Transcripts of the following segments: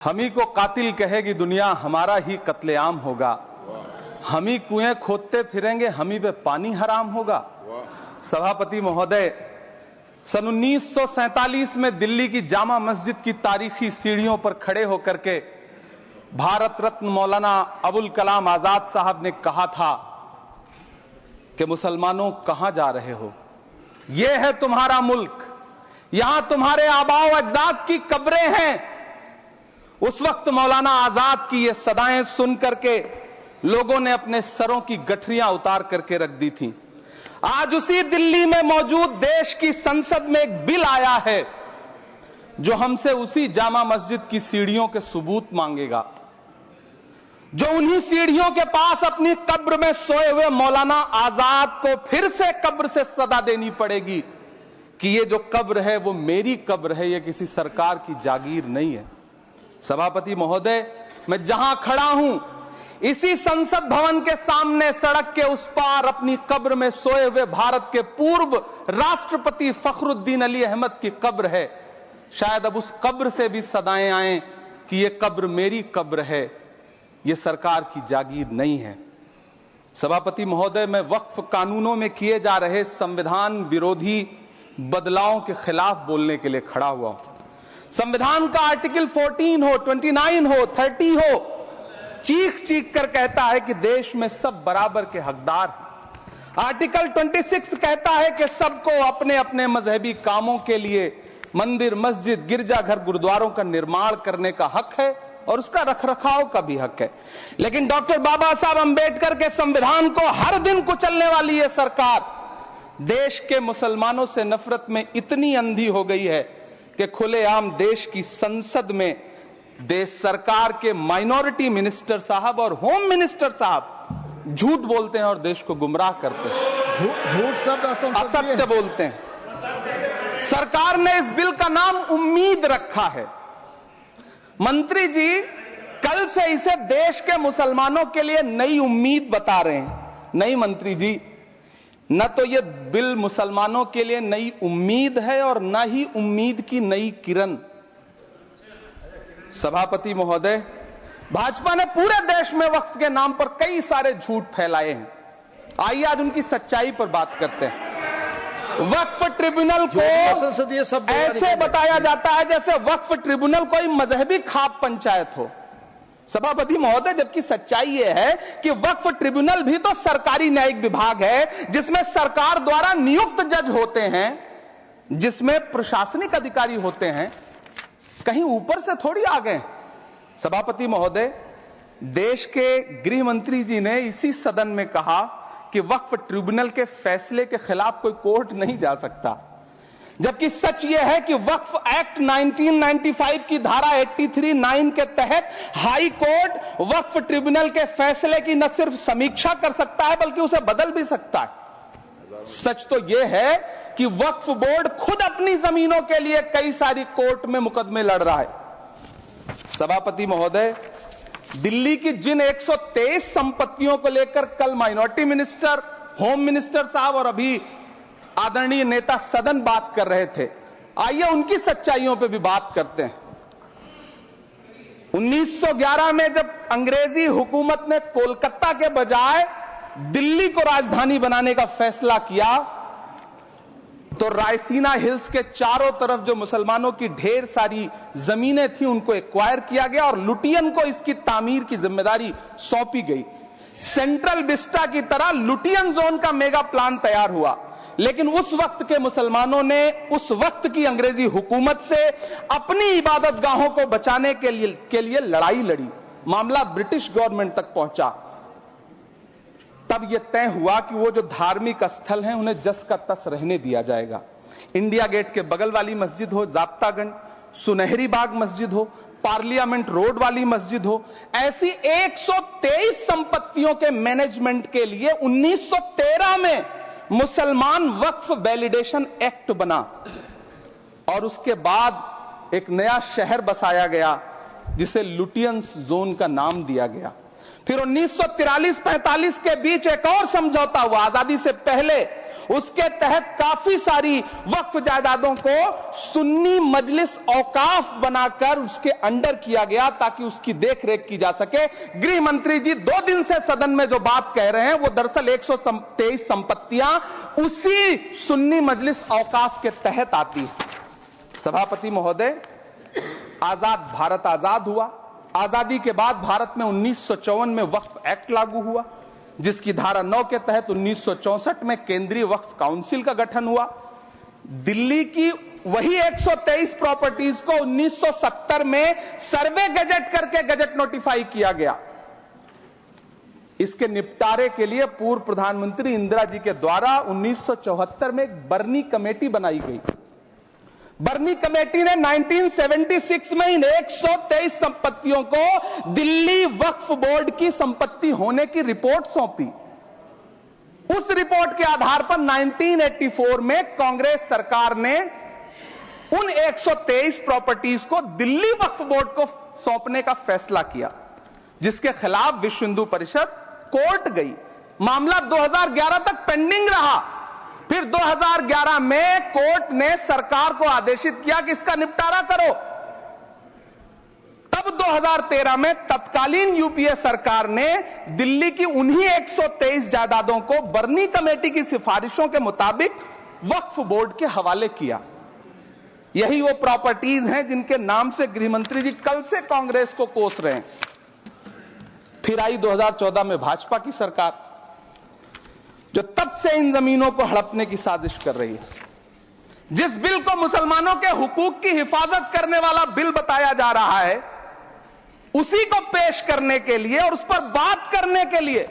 हम ही को कातिल कहेगी दुनिया, हमारा ही कत्लेआम होगा। हम ही कुएं खोदते फिरेंगे, हम ही पे पानी हराम होगा। सभापति महोदय, सन 1947 में दिल्ली की जामा मस्जिद की तारीखी सीढ़ियों पर खड़े होकर के भारत रत्न मौलाना अबुल कलाम आजाद साहब ने कहा था कि मुसलमानों कहां जा रहे हो, यह है तुम्हारा मुल्क, यहां तुम्हारे आबाओ अजदाद की कब्रें हैं। उस वक्त मौलाना आजाद की ये सदाएं सुन करके लोगों ने अपने सरों की गठरियां उतार करके रख दी थी। आज उसी दिल्ली में मौजूद देश की संसद में एक बिल आया है जो हमसे उसी जामा मस्जिद की सीढ़ियों के सबूत मांगेगा, जो उन्हीं सीढ़ियों के पास अपनी कब्र में सोए हुए मौलाना आजाद को फिर से कब्र से सदा देनी पड़ेगी कि ये जो कब्र है वो मेरी कब्र है, ये किसी सरकार की जागीर नहीं है। सभापति महोदय, मैं जहां खड़ा हूं इसी संसद भवन के सामने सड़क के उस पार अपनी कब्र में सोए हुए भारत के पूर्व राष्ट्रपति फखरुद्दीन अली अहमद की कब्र है। शायद अब उस कब्र से भी सदाएं आए कि ये कब्र मेरी कब्र है, ये सरकार की जागीर नहीं है। सभापति महोदय, मैं वक्फ कानूनों में किए जा रहे संविधान विरोधी बदलावों के खिलाफ बोलने के लिए खड़ा हुआ हूं। संविधान का आर्टिकल 14 हो, 29 हो, 30 हो, चीख चीख कर कहता है कि देश में सब बराबर के हकदार हैं। आर्टिकल 26 कहता है कि सबको अपने अपने मजहबी कामों के लिए मंदिर, मस्जिद, गिरजाघर, गुरुद्वारों का निर्माण करने का हक है और उसका रखरखाव का भी हक है। लेकिन डॉक्टर बाबा साहब अंबेडकर के संविधान को हर दिन कुचलने वाली ये सरकार देश के मुसलमानों से नफरत में इतनी अंधी हो गई है कि खुलेआम देश की संसद में देश सरकार के माइनॉरिटी मिनिस्टर साहब और होम मिनिस्टर साहब झूठ बोलते हैं और देश को गुमराह करते हैं। झूठ शब्द असत्य बोलते हैं। सरकार ने इस बिल का नाम उम्मीद रखा है। मंत्री जी कल से इसे देश के मुसलमानों के लिए नई उम्मीद बता रहे हैं। नहीं मंत्री जी, न तो ये बिल मुसलमानों के लिए नई उम्मीद है और न ही उम्मीद की नई किरण। सभापति महोदय, भाजपा ने पूरे देश में वक्फ के नाम पर कई सारे झूठ फैलाए हैं। आइए आज उनकी सच्चाई पर बात करते हैं। वक्फ ट्रिब्यूनल को ऐसे बताया जाता है जैसे वक्फ ट्रिब्यूनल कोई मजहबी खाप पंचायत हो। सभापति महोदय, जबकि सच्चाई यह है कि वक्फ ट्रिब्यूनल भी तो सरकारी न्यायिक विभाग है जिसमें सरकार द्वारा नियुक्त जज होते हैं, जिसमें प्रशासनिक अधिकारी होते हैं, कहीं ऊपर से थोड़ी आ गए। सभापति महोदय, देश के गृह मंत्री जी ने इसी सदन में कहा कि वक्फ ट्रिब्यूनल के फैसले के खिलाफ कोई कोर्ट नहीं जा सकता, जबकि सच यह है कि वक्फ एक्ट 1995 की धारा 83(9) के तहत हाई कोर्ट वक्फ ट्रिब्यूनल के फैसले की न सिर्फ समीक्षा कर सकता है बल्कि उसे बदल भी सकता है। सच तो यह है कि वक्फ बोर्ड खुद अपनी जमीनों के लिए कई सारी कोर्ट में मुकदमे लड़ रहा है। सभापति महोदय, दिल्ली की जिन 123 संपत्तियों को लेकर कल माइनॉरिटी मिनिस्टर, होम मिनिस्टर साहब और अभी आदरणीय नेता सदन बात कर रहे थे, आइए उनकी सच्चाइयों पे भी बात करते हैं। 1911 में जब अंग्रेजी हुकूमत ने कोलकाता के बजाय दिल्ली को राजधानी बनाने का फैसला किया तो रायसीना हिल्स के चारों तरफ जो मुसलमानों की ढेर सारी जमीनें थी उनको एक्वायर किया गया और लुटियन को इसकी तामीर की जिम्मेदारी सौंपी गई। सेंट्रल विस्टा की तरह लुटियन जोन का मेगा प्लान तैयार हुआ, लेकिन उस वक्त के मुसलमानों ने उस वक्त की अंग्रेजी हुकूमत से अपनी इबादत गाहों को बचाने के लिए लड़ाई लड़ी। मामला ब्रिटिश गवर्नमेंट तक पहुंचा। तब यह तय हुआ कि वो जो धार्मिक स्थल हैं उन्हें जस का तस रहने दिया जाएगा। इंडिया गेट के बगल वाली मस्जिद हो, जाप्तागंज, सुनहरी बाग मस्जिद हो, पार्लियामेंट रोड वाली मस्जिद हो, ऐसी 123 संपत्तियों के मैनेजमेंट के लिए 1913 में मुसलमान वक्फ वैलिडेशन एक्ट बना और उसके बाद एक नया शहर बसाया गया जिसे लुटियंस जोन का नाम दिया गया। फिर 1943-45 के बीच एक और समझौता हुआ। आजादी से पहले उसके तहत काफी सारी वक्फ जायदादों को सुन्नी मजलिस औकाफ बनाकर उसके अंडर किया गया ताकि उसकी देखरेख की जा सके। गृह मंत्री जी 2 दिन से सदन में जो बात कह रहे हैं वो दरअसल 123 संपत्तियां उसी सुन्नी मजलिस औकाफ के तहत आती है। सभापति महोदय, आजाद भारत आजाद हुआ। आजादी के बाद भारत में 1954 में वक्फ एक्ट लागू हुआ, जिसकी धारा 9 के तहत 1964 में केंद्रीय वक्फ काउंसिल का गठन हुआ। दिल्ली की वही 123 प्रॉपर्टीज को 1970 में सर्वे गजट करके गजट नोटिफाई किया गया। इसके निपटारे के लिए पूर्व प्रधानमंत्री इंदिरा जी के द्वारा 1974 में एक बर्नी कमेटी बनाई गई। बर्नी कमेटी ने 1976 में इन 123 संपत्तियों को दिल्ली वक्फ बोर्ड की संपत्ति होने की रिपोर्ट सौंपी। उस रिपोर्ट के आधार पर 1984 में कांग्रेस सरकार ने उन 123 प्रॉपर्टीज को दिल्ली वक्फ बोर्ड को सौंपने का फैसला किया, जिसके खिलाफ विश्व हिंदू परिषद कोर्ट गई। मामला 2011 तक पेंडिंग रहा। फिर 2011 में कोर्ट ने सरकार को आदेशित किया कि इसका निपटारा करो। तब 2013 में तत्कालीन यूपीए सरकार ने दिल्ली की उन्हीं 123 जायदादों को बर्नी कमेटी की सिफारिशों के मुताबिक वक्फ बोर्ड के हवाले किया। यही वो प्रॉपर्टीज हैं जिनके नाम से गृहमंत्री जी कल से कांग्रेस को कोस रहे हैं। फिर आई 2014 में भाजपा की सरकार, जो तब से इन जमीनों को हड़पने की साजिश कर रही है। जिस बिल को मुसलमानों के हुकूक की हिफाजत करने वाला बिल बताया जा रहा है, उसी को पेश करने के लिए और उस पर बात करने के लिए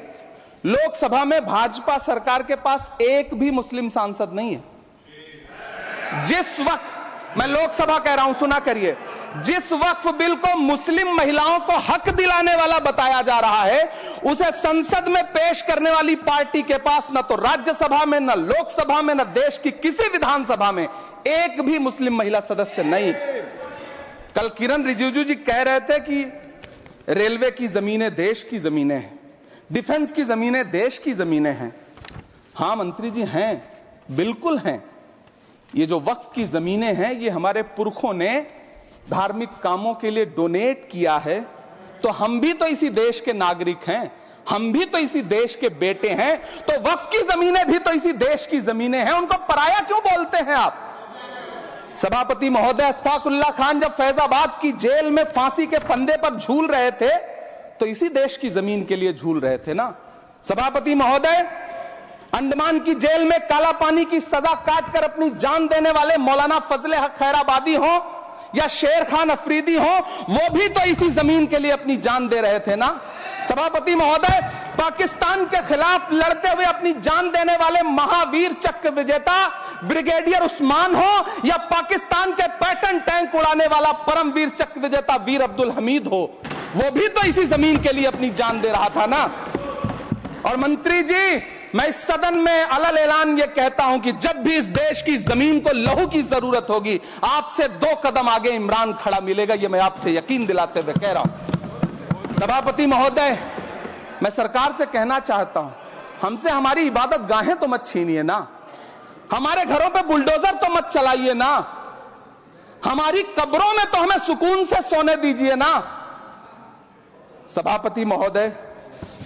लोकसभा में भाजपा सरकार के पास एक भी मुस्लिम सांसद नहीं है। जिस वक्त, मैं लोकसभा कह रहा हूं, सुना करिए, जिस वक्फ बिल को मुस्लिम महिलाओं को हक दिलाने वाला बताया जा रहा है, उसे संसद में पेश करने वाली पार्टी के पास न तो राज्यसभा में, न लोकसभा में, न देश की किसी विधानसभा में एक भी मुस्लिम महिला सदस्य नहीं। कल किरण रिजिजू जी कह रहे थे कि रेलवे की जमीनें देश की जमीनें हैं, डिफेंस की जमीनें देश की जमीनें हैं। हां मंत्री जी, हैं, बिल्कुल हैं। ये जो वक्फ की जमीनें हैं, ये हमारे पुरखों ने धार्मिक कामों के लिए डोनेट किया है। तो हम भी तो इसी देश के नागरिक हैं, हम भी तो इसी देश के बेटे हैं। तो वक्फ की जमीनें भी तो इसी देश की जमीनें हैं, उनको पराया क्यों बोलते हैं आप? सभापति महोदय, अशफाकुल्लाह खान जब फैजाबाद की जेल में फांसी के फंदे पर झूल रहे थे, तो इसी देश की जमीन के लिए झूल रहे थे ना। सभापति महोदय, अंडमान की जेल में काला पानी की सजा काटकर अपनी जान देने वाले मौलाना फजले हक खैराबादी हो या शेर खान अफरीदी हो, वो भी तो इसी जमीन के लिए अपनी जान दे रहे थे ना। सभापति महोदय, पाकिस्तान के खिलाफ लड़ते हुए अपनी जान देने वाले महावीर चक्र विजेता ब्रिगेडियर उस्मान हो या पाकिस्तान के पैटर्न टैंक उड़ाने वाला परमवीर चक्र विजेता वीर अब्दुल हमीद हो, वो भी तो इसी जमीन के लिए अपनी जान दे रहा था ना। और मंत्री जी, मैं इस सदन में अलल ऐलान ये कहता हूं कि जब भी इस देश की जमीन को लहू की जरूरत होगी, आपसे 2 कदम आगे इमरान खड़ा मिलेगा। ये मैं आपसे यकीन दिलाते हुए कह रहा हूं। सभापति महोदय, मैं सरकार से कहना चाहता हूं, हमसे हमारी इबादत गाहें तो मत छीनिए ना, हमारे घरों पे बुलडोजर तो मत चलाइए ना, हमारी कब्रों में तो हमें सुकून से सोने दीजिए ना। सभापति महोदय,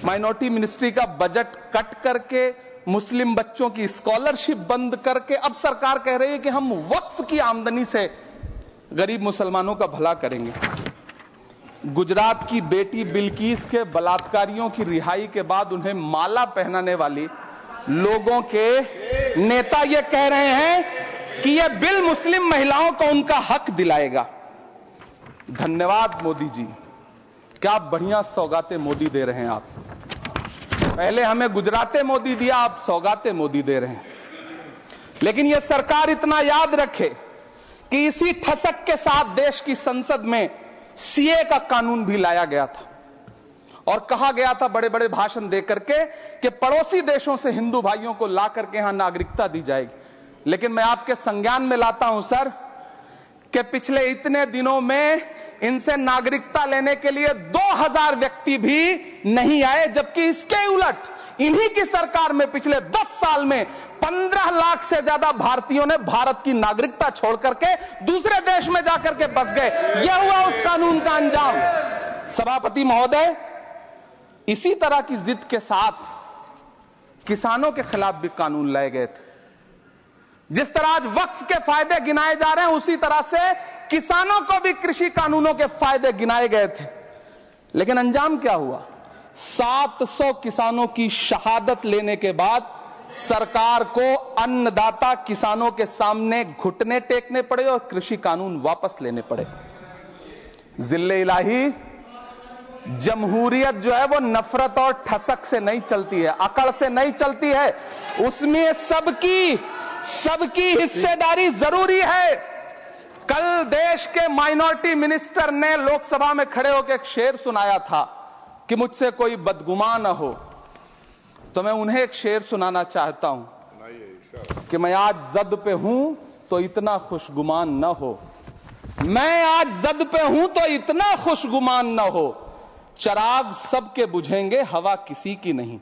माइनॉरिटी मिनिस्ट्री का बजट कट करके, मुस्लिम बच्चों की स्कॉलरशिप बंद करके अब सरकार कह रही है कि हम वक्फ की आमदनी से गरीब मुसलमानों का भला करेंगे। गुजरात की बेटी बिल्किस के बलात्कारियों की रिहाई के बाद उन्हें माला पहनाने वाली लोगों के नेता ये कह रहे हैं कि यह बिल मुस्लिम महिलाओं को उनका हक दिलाएगा। धन्यवाद मोदी जी, क्या बढ़िया सौगातें मोदी दे रहे हैं आप। पहले हमें गुजराते मोदी दिया, आप सौगाते मोदी दे रहे हैं। लेकिन यह सरकार इतना याद रखे कि इसी ठसक के साथ देश की संसद में सीए का कानून भी लाया गया था और कहा गया था बड़े बड़े भाषण देकर के कि पड़ोसी देशों से हिंदू भाइयों को ला करके यहां नागरिकता दी जाएगी। लेकिन मैं आपके संज्ञान में लाता हूं सर कि पिछले इतने दिनों में इनसे नागरिकता लेने के लिए 2000 व्यक्ति भी नहीं आए, जबकि इसके उलट इन्हीं की सरकार में पिछले 10 साल में 15 लाख से ज्यादा भारतीयों ने भारत की नागरिकता छोड़ करके दूसरे देश में जाकर के बस गए। यह हुआ उस कानून का अंजाम। सभापति महोदय, इसी तरह की जिद के साथ किसानों के खिलाफ भी कानून लाए गए थे। जिस तरह आज वक्फ के फायदे गिनाए जा रहे हैं, उसी तरह से किसानों को भी कृषि कानूनों के फायदे गिनाए गए थे। लेकिन अंजाम क्या हुआ? 700 किसानों की शहादत लेने के बाद सरकार को अन्नदाता किसानों के सामने घुटने टेकने पड़े और कृषि कानून वापस लेने पड़े। जिल्ले इलाही, जमहूरियत जो है वो नफरत और ठसक से नहीं चलती है, अकड़ से नहीं चलती है। उसमें सबकी हिस्सेदारी जरूरी है। कल देश के माइनॉरिटी मिनिस्टर ने लोकसभा में खड़े होकर एक शेर सुनाया था कि मुझसे कोई बदगुमान न हो। तो मैं उन्हें एक शेर सुनाना चाहता हूं कि मैं आज जद पे हूं तो इतना खुशगुमान न हो, मैं आज जद पे हूं तो इतना खुशगुमान न हो, चराग सबके बुझेंगे हवा किसी की नहीं।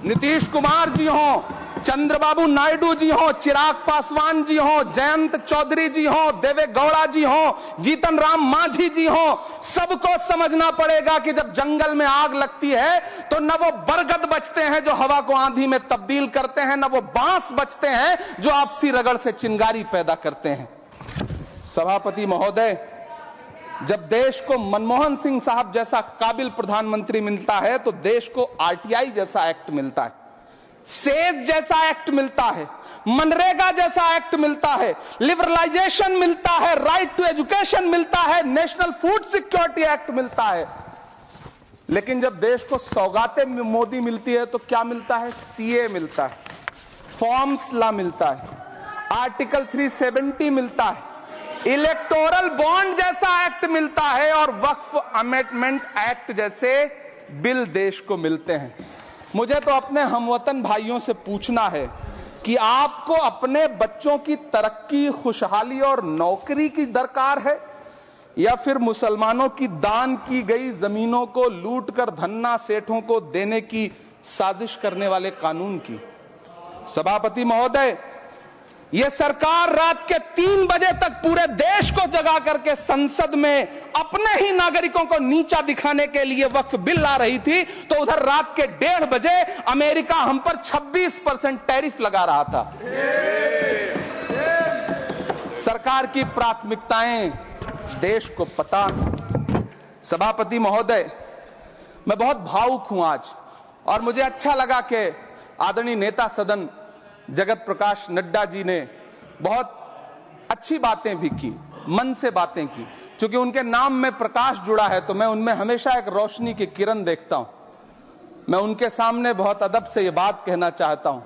नीतीश कुमार जी हो, चंद्रबाबू नायडू जी हो, चिराग पासवान जी हो, जयंत चौधरी जी हो, देवे गौड़ा जी हो, जीतन राम मांझी जी हो, सबको समझना पड़ेगा कि जब जंगल में आग लगती है तो न वो बरगद बचते हैं जो हवा को आंधी में तब्दील करते हैं, न वो बांस बचते हैं जो आपसी रगड़ से चिंगारी पैदा करते हैं। सभापति महोदय, जब देश को मनमोहन सिंह साहब जैसा काबिल प्रधानमंत्री मिलता है तो देश को आरटीआई जैसा एक्ट मिलता है, सेज जैसा एक्ट मिलता है, मनरेगा जैसा एक्ट मिलता है, लिबरलाइजेशन मिलता है, राइट टू एजुकेशन मिलता है, नेशनल फूड सिक्योरिटी एक्ट मिलता है। लेकिन जब देश को सौगातें मोदी मिलती है तो क्या मिलता है? सीए मिलता है, फॉर्म्स लॉ मिलता है, आर्टिकल 370 मिलता है, इलेक्टोरल बॉन्ड जैसा एक्ट मिलता है और वक्फ अमेंडमेंट एक्ट जैसे बिल देश को मिलते हैं। मुझे तो अपने हमवतन भाइयों से पूछना है कि आपको अपने बच्चों की तरक्की, खुशहाली और नौकरी की दरकार है या फिर मुसलमानों की दान की गई जमीनों को लूट कर धन्ना सेठों को देने की साजिश करने वाले कानून की? सभापति महोदय, यह सरकार रात के 3 बजे तक पूरे देश को जगा करके संसद में अपने ही नागरिकों को नीचा दिखाने के लिए वक्फ बिल ला रही थी, तो उधर रात के 1:30 बजे अमेरिका हम पर 26% टैरिफ लगा रहा था। सरकार की प्राथमिकताएं देश को पता। सभापति महोदय, मैं बहुत भावुक हूं आज, और मुझे अच्छा लगा कि आदरणीय नेता सदन जगत प्रकाश नड्डा जी ने बहुत अच्छी बातें भी की, मन से बातें की। क्योंकि उनके नाम में प्रकाश जुड़ा है तो मैं उनमें हमेशा एक रोशनी की किरण देखता हूं। मैं उनके सामने बहुत अदब से यह बात कहना चाहता हूं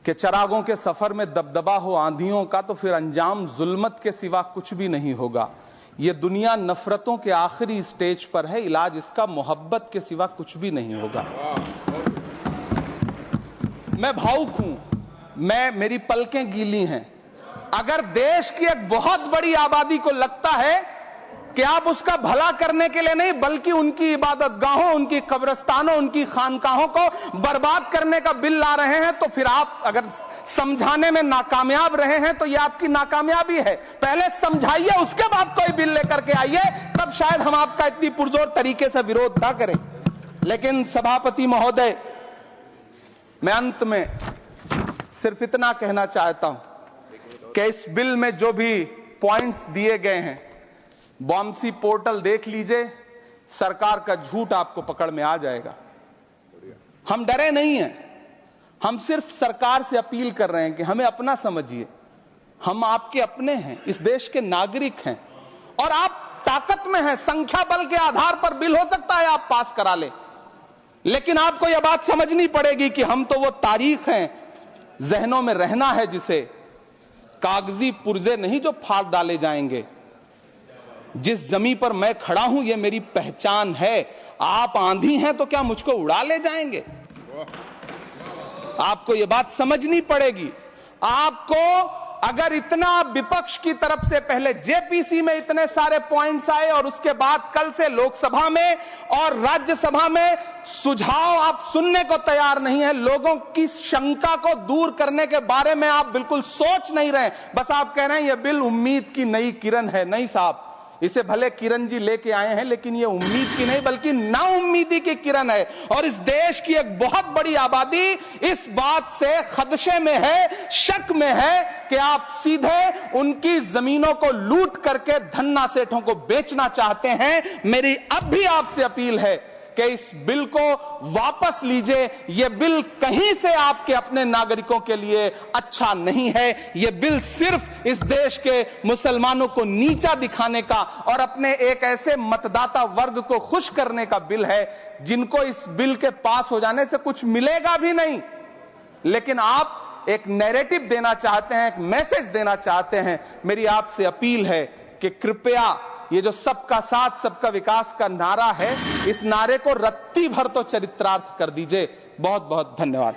कि चरागों के सफर में दबदबा हो आंधियों का तो फिर अंजाम जुल्मत के सिवा कुछ भी नहीं होगा। यह दुनिया नफरतों के आखिरी स्टेज पर है, इलाज इसका मोहब्बत के सिवा कुछ भी नहीं होगा। मैं भावुक हूं, मेरी पलकें गीली हैं। अगर देश की एक बहुत बड़ी आबादी को लगता है कि आप उसका भला करने के लिए नहीं बल्कि उनकी इबादतगाहों, उनकी कब्रिस्तानों, उनकी खानकाहों को बर्बाद करने का बिल ला रहे हैं, तो फिर आप अगर समझाने में नाकामयाब रहे हैं तो यह आपकी नाकामयाबी है। पहले समझाइए, उसके बाद कोई बिल लेकर के आइए, तब शायद हम आपका इतनी पुरजोर तरीके से विरोध ना करें। लेकिन सभापति महोदय, मैं अंत में सिर्फ इतना कहना चाहता हूं कि इस बिल में जो भी पॉइंट्स दिए गए हैं, बॉम्सी पोर्टल देख लीजिए, सरकार का झूठ आपको पकड़ में आ जाएगा। हम डरे नहीं हैं, हम सिर्फ सरकार से अपील कर रहे हैं कि हमें अपना समझिए। हम आपके अपने हैं, इस देश के नागरिक हैं और आप ताकत में हैं। संख्या बल के आधार पर बिल हो सकता है आप पास करा ले, लेकिन आपको यह बात समझनी पड़ेगी कि हम तो वो तारीख हैं, जहनों में रहना है जिसे कागजी पुर्जे नहीं जो फाड़ डाले जाएंगे। जिस जमीन पर मैं खड़ा हूं यह मेरी पहचान है। आप आंधी हैं तो क्या मुझको उड़ा ले जाएंगे? आपको यह बात समझनी पड़ेगी। आपको अगर इतना विपक्ष की तरफ से पहले जेपीसी में इतने सारे पॉइंट्स आए और उसके बाद कल से लोकसभा में और राज्यसभा में सुझाव आप सुनने को तैयार नहीं है, लोगों की शंका को दूर करने के बारे में आप बिल्कुल सोच नहीं रहे, बस आप कह रहे हैं यह बिल उम्मीद की नई किरण है। नहीं साहब, इसे भले किरण जी लेके आए हैं, लेकिन ये उम्मीद की नहीं बल्कि नाउम्मीदी की किरण है। और इस देश की एक बहुत बड़ी आबादी इस बात से खदशे में है, शक में है कि आप सीधे उनकी जमीनों को लूट करके धन्ना सेठों को बेचना चाहते हैं। मेरी अब भी आपसे अपील है कि इस बिल को वापस लीजिए। यह बिल कहीं से आपके अपने नागरिकों के लिए अच्छा नहीं है। यह बिल सिर्फ इस देश के मुसलमानों को नीचा दिखाने का और अपने एक ऐसे मतदाता वर्ग को खुश करने का बिल है जिनको इस बिल के पास हो जाने से कुछ मिलेगा भी नहीं। लेकिन आप एक नैरेटिव देना चाहते हैं, एक मैसेज देना चाहते हैं। मेरी आपसे अपील है कि कृपया ये जो सबका साथ सबका विकास का नारा है, इस नारे को रत्ती भर तो चरित्रार्थ कर दीजिए। बहुत बहुत धन्यवाद।